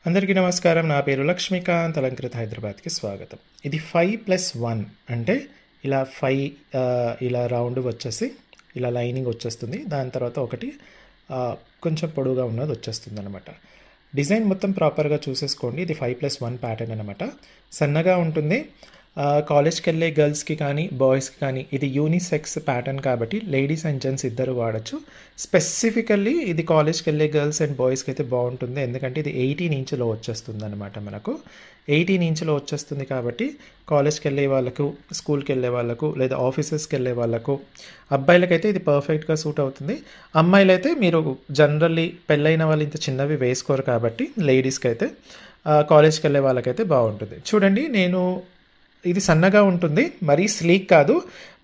అందరికీ నమస్కారం. నా పేరు లక్ష్మీకాంత్. అలంకృత హైదరాబాద్కి స్వాగతం. ఇది 5+1 అంటే ఇలా 5 ఇలా రౌండ్ వచ్చేసి ఇలా లైనింగ్ వచ్చేస్తుంది. దాని తర్వాత ఒకటి కొంచెం పొడవుగా ఉన్నది వచ్చేస్తుంది అనమాట. డిజైన్ మొత్తం ప్రాపర్గా చూసేసుకోండి. ఇది 5+1 ప్యాటర్న్ అనమాట. సన్నగా ఉంటుంది. కాలేజ్కి వెళ్ళే గర్ల్స్కి కానీ బాయ్స్కి కానీ ఇది యూనిసెక్స్ ప్యాటర్న్ కాబట్టి లేడీస్ అండ్ జెంట్స్ ఇద్దరు వాడచ్చు. స్పెసిఫికల్లీ ఇది కాలేజ్కి వెళ్ళే గర్ల్స్ అండ్ బాయ్స్కి అయితే బాగుంటుంది. ఎందుకంటే ఇది 18 ఇంచులో వచ్చేస్తుంది అనమాట. మనకు 18 ఇంచులో వచ్చేస్తుంది కాబట్టి కాలేజ్కి వెళ్ళే వాళ్ళకు, స్కూల్కి వెళ్ళే వాళ్ళకు, లేదా ఆఫీసెస్కి వెళ్ళే వాళ్ళకు, అబ్బాయిలకైతే ఇది పర్ఫెక్ట్గా సూట్ అవుతుంది. అమ్మాయిలైతే మీరు జనరల్లీ పెళ్ళైన వాళ్ళు ఇంత చిన్నవి వేసుకోరు కాబట్టి లేడీస్కి అయితే కాలేజ్కి వెళ్ళే వాళ్ళకైతే బాగుంటుంది. చూడండి, నేను ఇది సన్నగా ఉంటుంది, మరీ స్లీక్ కాదు.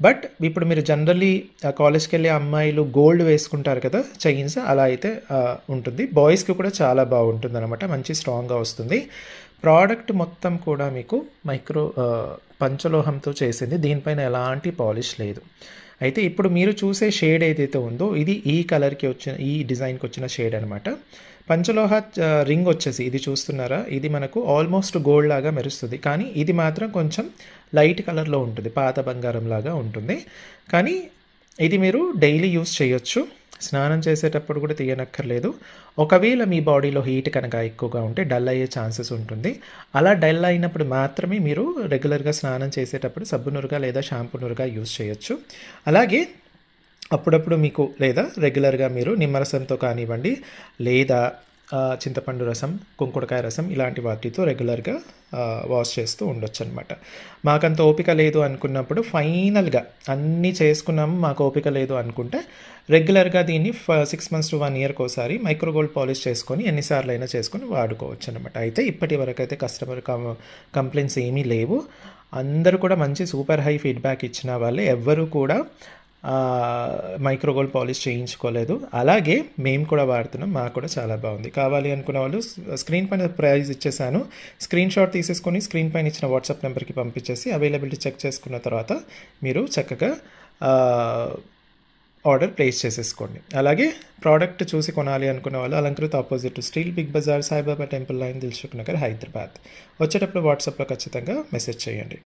బట్ ఇప్పుడు మీరు జనరల్లీ కాలేజ్కి వెళ్ళే అమ్మాయిలు గోల్డ్ వేసుకుంటారు కదా చైన్స్, అలా అయితే ఉంటుంది. బాయ్స్కి కూడా చాలా బాగుంటుంది అనమాట. మంచి స్ట్రాంగ్గా వస్తుంది. ప్రోడక్ట్ మొత్తం కూడా మీకు పంచలోహంతో చేసింది. దీనిపైన ఎలాంటి పాలిష్ లేదు. అయితే ఇప్పుడు మీరు చూసే షేడ్ ఏదైతే ఉందో ఇది ఈ కలర్కి వచ్చిన, ఈ డిజైన్కి వచ్చిన షేడ్ అనమాట. పంచలోహ రింగ్ వచ్చేసి ఇది చూస్తున్నారా, ఇది మనకు ఆల్మోస్ట్ గోల్డ్ లాగా మెరుస్తుంది. కానీ ఇది మాత్రం కొంచెం లైట్ కలర్లో ఉంటుంది, పాత బంగారం లాగా ఉంటుంది. కానీ ఇది మీరు డైలీ యూస్ చేయొచ్చు. స్నానం చేసేటప్పుడు కూడా తీయనక్కర్లేదు. ఒకవేళ మీ బాడీలో హీట్ కనుక ఎక్కువగా ఉంటే డల్ అయ్యే ఛాన్సెస్ ఉంటుంది. అలా డల్ అయినప్పుడు మాత్రమే మీరు రెగ్యులర్గా స్నానం చేసేటప్పుడు సబ్బు నురగా లేదా షాంపూ నురగా యూస్ చేయొచ్చు. అలాగే అప్పుడప్పుడు మీకు లేదా రెగ్యులర్గా మీరు నిమ్మరసంతో కానివ్వండి, లేదా చింతపండు రసం, కుంకుడుకాయ రసం ఇలాంటి వాటితో రెగ్యులర్గా వాష్ చేస్తూ ఉండొచ్చు అనమాట. మాకంత ఓపిక లేదు అనుకున్నప్పుడు, ఫైనల్గా అన్నీ చేసుకున్నాము మాకు ఓపిక లేదు అనుకుంటే రెగ్యులర్గా దీన్ని 6 months to 1 yearకి ఒకసారి మైక్రోగోల్డ్ పాలిష్ చేసుకొని ఎన్నిసార్లు అయినా చేసుకొని వాడుకోవచ్చు అనమాట. అయితే ఇప్పటి వరకు అయితే కస్టమర్ కంప్లైంట్స్ ఏమీ లేవు. అందరూ కూడా మంచి సూపర్ హై ఫీడ్బ్యాక్ ఇచ్చిన వాళ్ళే, ఎవ్వరూ కూడా మైక్రోగోల్డ్ పాలిష్ చేయించుకోలేదు. అలాగే మేము కూడా వాడుతున్నాం, మాకు కూడా చాలా బాగుంది. కావాలి అనుకున్న వాళ్ళు స్క్రీన్ పైన ప్రైస్ ఇచ్చేసాను, స్క్రీన్ షాట్ తీసేసుకొని స్క్రీన్ పైన ఇచ్చిన వాట్సాప్ నెంబర్కి పంపించేసి అవైలబిలిటీ చెక్ చేసుకున్న తర్వాత మీరు చక్కగా ఆర్డర్ ప్లేస్ చేసేసుకోండి. అలాగే ప్రోడక్ట్ చూసి కొనాలి అనుకున్న వాళ్ళు Alankrita opposite steel Big Bazaar, Saibaba temple line, Dilsukh Nagar, Hyderabad. వచ్చేటప్పుడు వాట్సాప్లో ఖచ్చితంగా మెసేజ్ చేయండి.